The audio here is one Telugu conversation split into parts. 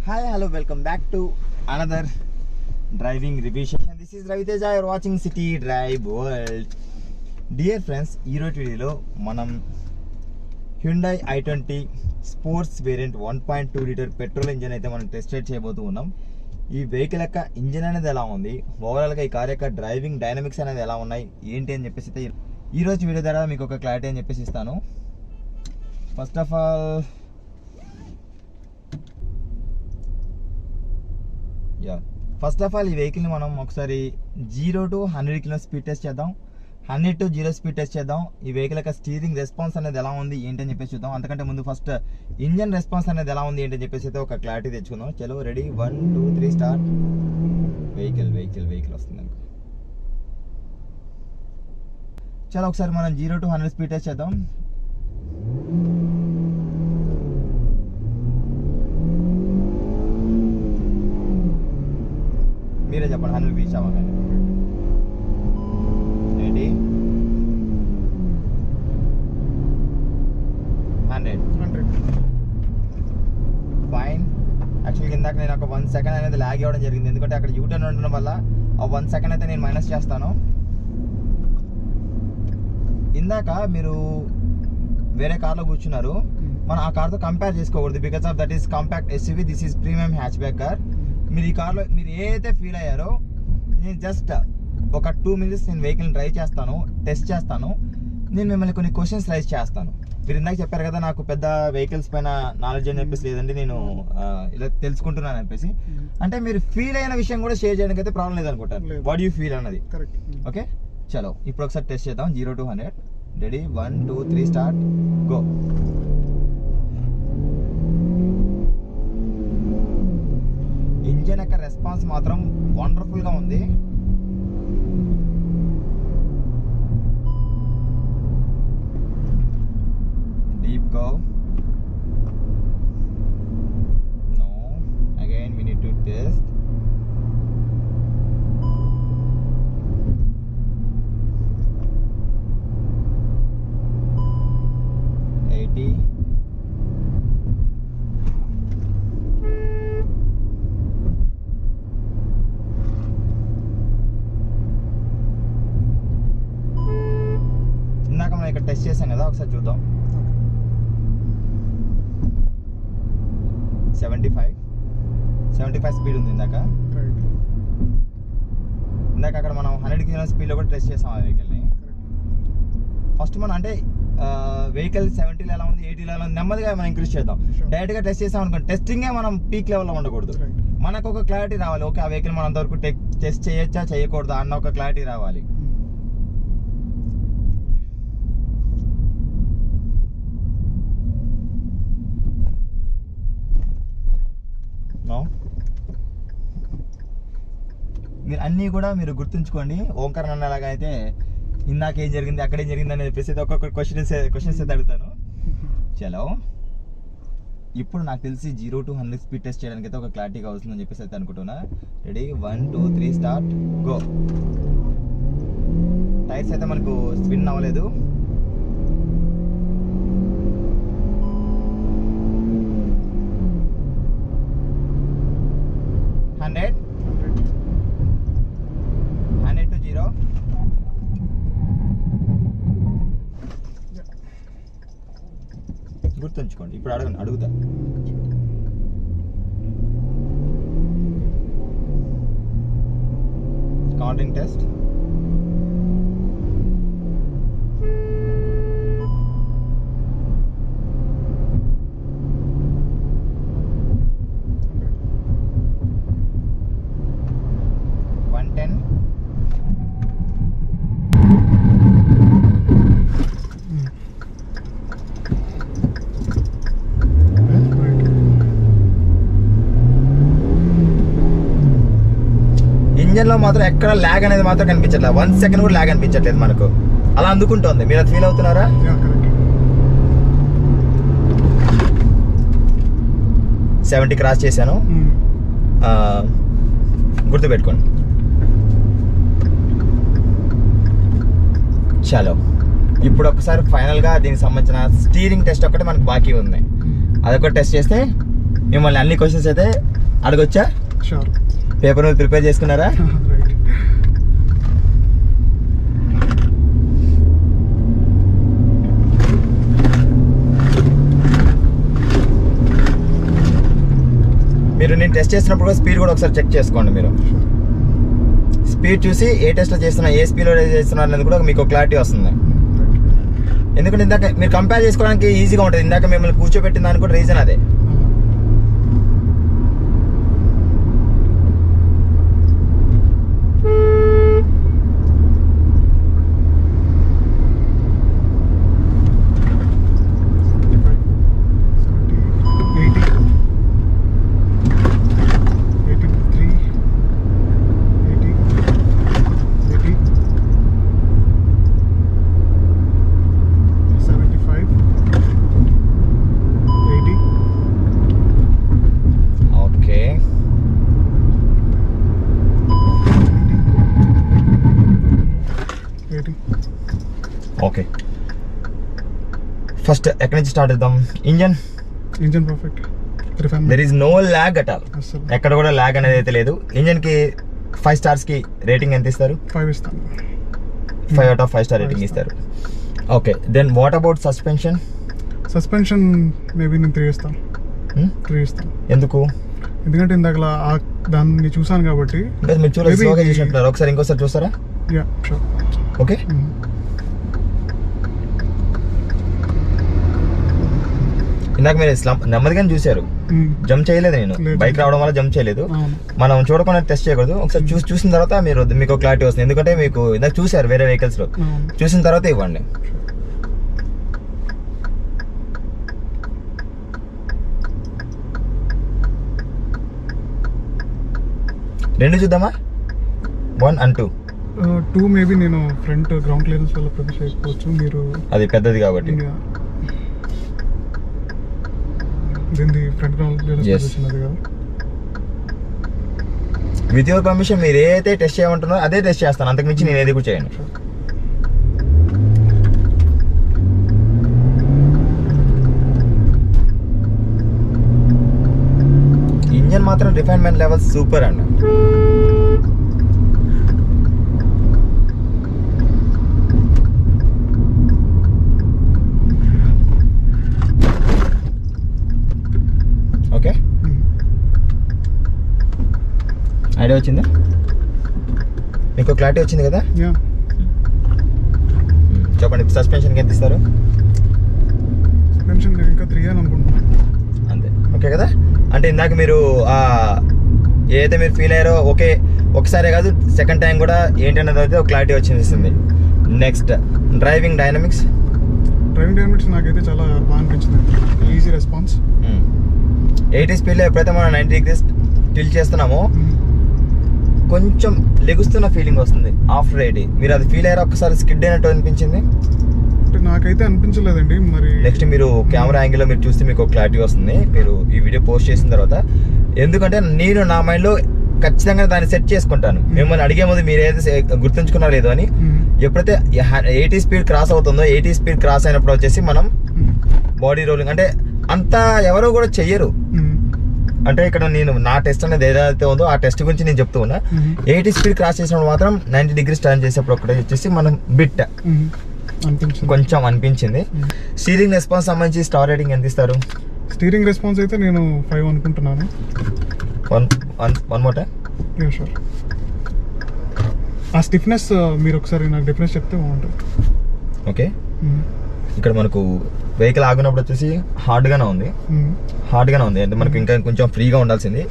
Hi, hello, welcome back to another driving review session. This is Raviteja, you're watching City Drive World. Dear friends, ఈ రోజు వీడియోలో మనం Hyundai i20 sports variant 1.2 litre petrol engine అయితే మనం టెస్ట్ రైడ్ చేయబోతూ ఉన్నాం. ఈ వెహికల్ యొక్క ఇంజన్ అనేది ఎలా ఉంది, ఓవరాల్గా ఈ కార్ యొక్క డ్రైవింగ్ డైనమిక్స్ అనేది ఎలా ఉన్నాయి ఏంటి అని చెప్పేసి అయితే ఈ రోజు వీడియో ద్వారా మీకు ఒక క్లారిటీ అని చెప్పేసి ఇస్తాను. ఫస్ట్ ఆఫ్ ఆల్ ఈ వెహికల్ని మనం ఒకసారి 0 to 100 కిలో స్పీడ్ టెస్ట్ చేద్దాం, 100 to 0 స్పీడ్ టెస్ట్ చేద్దాం. ఈ వెహికల్ యొక్క స్టీరింగ్ రెస్పాన్స్ అనేది ఎలా ఉంది ఏంటి అని చెప్పేసి చూద్దాం. అంతకంటే ముందు ఫస్ట్ ఇంజన్ రెస్పాన్స్ అనేది ఎలా ఉంది ఏంటి అని చెప్పేసి అయితే ఒక క్లారిటీ తెచ్చుకుందాం. చలో రెడీ, 1 2 3 స్టార్ట్. వెహికల్ వస్తుంది అనుకో. చలో ఒకసారి మనం 0 to 100 స్పీడ్ టెస్ట్ చేద్దాం. మీరే చెప్పండి, 100 రీచ్ అవ్వాలి. Ready, 100 fine. యాక్చువల్గా ఇందాక నేను ఒక 1 సెకండ్ అనేది లాగ్ అవ్వడం జరిగింది, ఎందుకంటే అక్కడ యూటర్న్ ఉండడం వల్ల ఆ 1 సెకండ్ అయితే నేను మైనస్ చేస్తాను. ఇందాక మీరు వేరే కార్లో కూర్చున్నారు, మనం ఆ కార్తో కంపేర్ చేసుకోకూడదు. Because of that is compact SUV, this is premium hatch back car. మీరు ఈ కార్లో మీరు ఏదైతే ఫీల్ అయ్యారో, నేను జస్ట్ ఒక 2 minutes నేను వెహికల్ని డ్రైవ్ చేస్తాను, టెస్ట్ చేస్తాను. నేను మిమ్మల్ని కొన్ని క్వశ్చన్స్ రైజ్ చేస్తాను. మీరు ఇందాక చెప్పారు కదా నాకు పెద్ద వెహికల్స్ పైన నాలెడ్జ్ అని చెప్పేసి లేదండి, నేను ఇలా తెలుసుకుంటున్నాను చెప్పేసి. అంటే మీరు ఫీల్ అయిన విషయం కూడా షేర్ చేయడానికి అయితే ప్రాబ్లం లేదనుకుంటాను. వాట్ యూ ఫీల్ అన్నది. ఓకే, చలో ఇప్పుడు ఒకసారి టెస్ట్ చేద్దాం. 0 to 100. Ready, 1 2 3 start, go. Engine యొక్క రెస్పాన్స్ మాత్రం వండర్ఫుల్గా ఉంది. Deep go. No, again we need to test. ఇక్కడ టెస్ట్ చేసాం కదా, ఒకసారి చూద్దాం. 75 స్పీడ్ ఉంది ఇందాక అక్కడ మనం 100 కిలో స్పీడ్లో కూడా టెస్ట్ చేసాం ఆ వెహికల్ని. ఫస్ట్ మనం అంటే వెహికల్ 70లో ఎలా ఉంది, 80లో ఎలా ఉంది, నెమ్మదిగా మనం ఇంక్రీజ్ చేద్దాం. డైరెక్ట్గా టెస్ట్ చేసాం అనుకోండి, టెస్టింగే మనం పీక్ లెవెల్లో ఉండకూడదు. మనకు ఒక క్లారిటీ రావాలి, ఓకే ఆ వెహికల్ మనం అంతవరకు టెస్ట్ చేయొచ్చా చేయకూడదా అన్న ఒక క్లారిటీ రావాలి. మీరు అన్నీ కూడా మీరు గుర్తుంచుకోండి. ఓంకార్ అన్నలాగా అయితే ఇందాక ఏం జరిగింది అక్కడ ఏం జరిగింది అని చెప్పేసి ఒక్కొక్క క్వశ్చన్స్ అయితే అడుగుతాను. చలో ఇప్పుడు నాకు తెలిసి 0 to 100 స్పీడ్ టెస్ట్ చేయడానికి అయితే ఒక క్లారిటీగా అవుతుందని చెప్పేసి అయితే అనుకుంటున్నా. Ready, 1 2 3 start, go. టైర్స్ అయితే మనకు స్పిన్ అవ్వలేదు. గుర్తుంచుకోండి. ఇప్పుడు అడుగుతా. Counting test. ఇంజన్లో మాత్రం ఎక్కడ ల్యాగ్ అనేది మాత్రం కనిపించట్లేదు, 1 సెకండ్ కూడా ల్యాగ్ అనిపించట్లేదు మనకు. అలా అందుకుంటోంది. మీరు అది ఫీల్ అవుతున్నారా? 70 క్రాస్ చేశాను, గుర్తుపెట్టుకోండి. చలో ఇప్పుడు ఒకసారి ఫైనల్గా దీనికి సంబంధించిన స్టీరింగ్ టెస్ట్ ఒకటి మనకు బాకీ ఉంది, అదొకటి టెస్ట్ చేస్తే మిమ్మల్ని అన్ని క్వశ్చన్స్ అయితే అడగొచ్చా? షూర్. పేపర్ మీద ప్రిపేర్ చేసుకున్నారా? రైట్. మీరు నేను టెస్ట్ చేసినప్పుడు కూడా స్పీడ్ కూడా ఒకసారి చెక్ చేసుకోండి. మీరు స్పీడ్ చూసి ఏ టెస్ట్లో చేస్తున్నా, ఏ స్పీడ్లో చేస్తున్నారు అనేది కూడా మీకు క్లారిటీ వస్తుంది. ఎందుకంటే ఇందాక మీరు కంపేర్ చేసుకోవడానికి ఈజీగా ఉంటుంది. ఇందాక మిమ్మల్ని కూర్చోబెట్టిన దానికి కూడా రీజన్ అదే. ఓకే, ఫస్ట్ ఎక్కడి నుంచి స్టార్ట్ చేద్దాం? Engine perfect. There is no lag at all. ఎక్కడ కూడా ల్యాగ్ అనేది అయితే లేదు. ఇంజన్ కి 5 స్టార్స్ కి రేటింగ్ ఎంత ఇస్తారు? 5 ఇస్తాను. 5 out of 5 స్టార్ రేటింగ్ ఇస్తారు. Okay, then what about suspension? Maybe నేను 3 ఇస్తాను. 3 ఇస్తాను. ఎందుకు? ఎందుకంటే ఇందాక దాన్ని చూసాను కాబట్టి. మీరు చూసినట్టున్నారు. ఒకసారి ఇంకోసారి చూస్తారా? Yeah sure. ఓకే, ఇందాక మీరు నెమ్మదిగానే చూసారు, జంప్ చేయలేదు. నేను బైక్ రావడం వల్ల జంప్ చేయలేదు. మనం చూడకుండా టెస్ట్ చేయకూడదు. ఒకసారి చూసిన తర్వాత మీకు క్లారిటీ వస్తుంది. ఎందుకంటే మీకు ఇందాక చూసారు వేరే వెహికల్స్ లో, చూసిన తర్వాత ఇవ్వండి. రెండు చూద్దామా? 1 and 2. 2 మేబీ నేను ఫ్రంట్ గ్రౌండ్ క్లియరెన్స్ వల్ల ప్రొడ్యూస్ చేసుకోవచ్చు. మీరు అది పెద్దది కాబట్టి దీన్ని ఫ్రంట్ గ్రౌండ్ క్లియరెన్స్ ఉన్నది కదా. విత్ యువర్ పర్మిషన్ మీరు ఏదైతే టెస్ట్ చేయమంటున్నారో అదే టెస్ట్ చేస్తాను. అంతకుమించి నేను ఏది కూడా చేయను. ఇంజన్ మాత్రం రిఫైన్మెంట్ లెవెల్ సూపర్ అండి. ఓకే, ఐడియా వచ్చిందా? మీకు క్లారిటీ వచ్చింది కదా? చెప్పండి, సస్పెన్షన్కి ఎంత ఇస్తారు? సస్పెన్షన్ ఇంకా 3 అని అనుకుంటున్నాను. అంతే, ఓకే కదా? అంటే ఇందాక మీరు ఏదైతే మీరు ఫీల్ అయ్యారో ఓకే, ఒకసారి కాదు సెకండ్ టైం కూడా ఏంటనేది అయితే ఒక క్లారిటీ వచ్చేసింది. నెక్స్ట్ డ్రైవింగ్ డైనమిక్స్ నాకైతే చాలా బాగా అనిపించింది. Easy response. 80 స్పీడ్లో ఎప్పుడైతే మనం 90 degrees టిల్ట్ చేస్తున్నామో కొంచెం లెగుస్తున్న ఫీలింగ్ వస్తుంది ఆఫ్టర్ 80. మీరు అది ఫీల్ అయ్యారో ఒకసారి స్కిడ్ అయినట్టు అనిపించింది? నాకైతే అనిపించలేదండి. మరి నెక్స్ట్ మీరు కెమెరా యాంగిల్లో మీరు చూస్తే మీకు క్లారిటీ వస్తుంది మీరు ఈ వీడియో పోస్ట్ చేసిన తర్వాత. ఎందుకంటే నేను నా మైండ్లో ఖచ్చితంగా దాన్ని సెట్ చేసుకుంటాను. మిమ్మల్ని అడిగే ముందు మీరు ఏదైతే గుర్తుంచుకున్నా లేదో అని. ఎప్పుడైతే 80 స్పీడ్ క్రాస్ అవుతుందో 80 స్పీడ్ క్రాస్ అయినప్పుడు వచ్చేసి మనం బాడీ రోలింగ్ అంటే అంతా ఎవరో కూడా చెయ్యరు. అంటే ఇక్కడ నేను నా టెస్ట్ అనేది ఏదైతే ఉందో ఆ టెస్ట్ గురించి నేను చెప్తూ ఉన్నా. 80 స్పీడ్ క్రాస్ చేసినప్పుడు మాత్రం 90 degrees టర్న్ చేసేప్పుడు ఒకటే వచ్చేసి మనం బిట్ కొంచెం అనిపించింది. స్టీరింగ్ రెస్పాన్స్ సంబంధించి స్టార్ రేటింగ్ ఎంత ఇస్తారు? స్టీరింగ్ రెస్పాన్స్ అయితే నేను 5 అనుకుంటున్నాను. One more time. షూర్. ఆ స్టిఫ్నెస్ మీరు ఒకసారి నాకు డిఫరెన్స్ చెప్తే బాగుంటుంది. ఓకే, ఇక్కడ మనకు వెహికల్ ఆగినప్పుడు వచ్చేసి హార్డ్గానే ఉంది. అంటే మనకు ఇంకా కొంచెం ఫ్రీగా ఉండాల్సింది.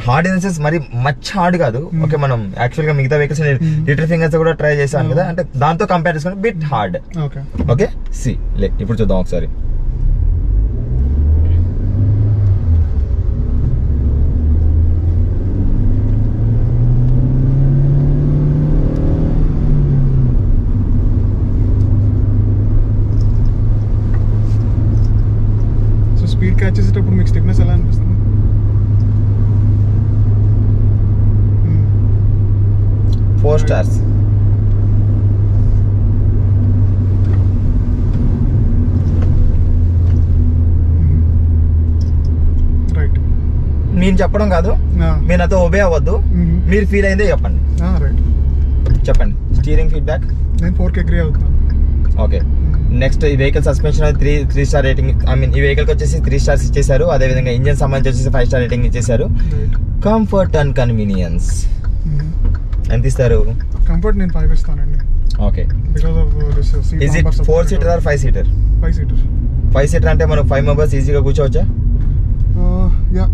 హార్డ్ ఇన్ సెన్స్ మరి మచ్ హార్డ్ కాదు. ఓకే, మనం యాక్చువల్గా మిగతా వెహికల్స్ లిటిల్ ఫింగర్స్ కూడా ట్రై చేశాను కదా, అంటే దాంతో కంపేర్ చేసుకుంటే బిట్ హార్డ్. ఓకే, ఇప్పుడు చూద్దాం ఒకసారి. స్పీడ్ క్యాచ్ చేసేటప్పుడు మీకు స్టిఫ్నెస్ ఎలా అనిపిస్తుంది? 4 stars. మీరు చెప్పడం కాదు, మీరు నాతో ఒబే అవ్వద్దు, మీరు ఫీల్ అయిందే చెప్పండి. రైట్, చెప్పండి. స్టీరింగ్ ఫీడ్బ్యాక్ నేను 4కి అగ్రీ అవుతాను. ఓకే. నెక్స్ట్ ఈ వెహికల్ సస్పెన్షన్ అది 3 స్టార్ రేటింగ్. ఐ మీన్ ఈ వెహికల్కి వచ్చేసి 3 స్టార్స్ ఇచ్చేసారు. అదేవిధంగా ఇంజన్ సంబంధించి వచ్చేసి 5 స్టార్ రేటింగ్ ఇచ్చేసారు. కంఫర్ట్ అండ్ కన్వీనియన్స్ ఎంత ఇస్తారు? కంఫర్ట్ నేను 5 ఇస్తానండి. Okay. Because of this seat. Is it 4 seater or 5 seater? 5 seater. 5 seater అంటే మనం 5 మెంబర్స్ ఈజీగా కూర్చోవచ్చా? యా,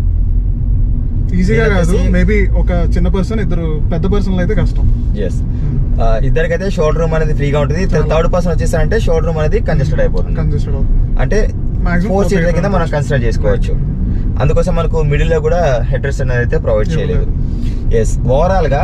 ఈజీగా కాదు, మేబీ ఒక చిన్న పర్సన్, ఇద్దరు పెద్ద పర్సన్లు అయితే కష్టం. ఎస్. ఇద్దరికైతే షోల్డర్ రూమ్ అనేది ఫ్రీగా ఉంటుంది. థర్డ్ పర్సన్ వచ్చేసారంటే షోల్డర్ రూమ్ అనేది కంజెస్టెడ్ అయిపోతుంది. అంటే 4 సీటర్ కింద మనం కన్సిడర్ చేసుకోవచ్చు. అందుకోసం మనకు మిడిల్ లో కూడా హెడ్ రెస్ట్ అనేది అయితే ప్రొవైడ్ చేయలేదు. ఎస్, ఓవరాల్ గా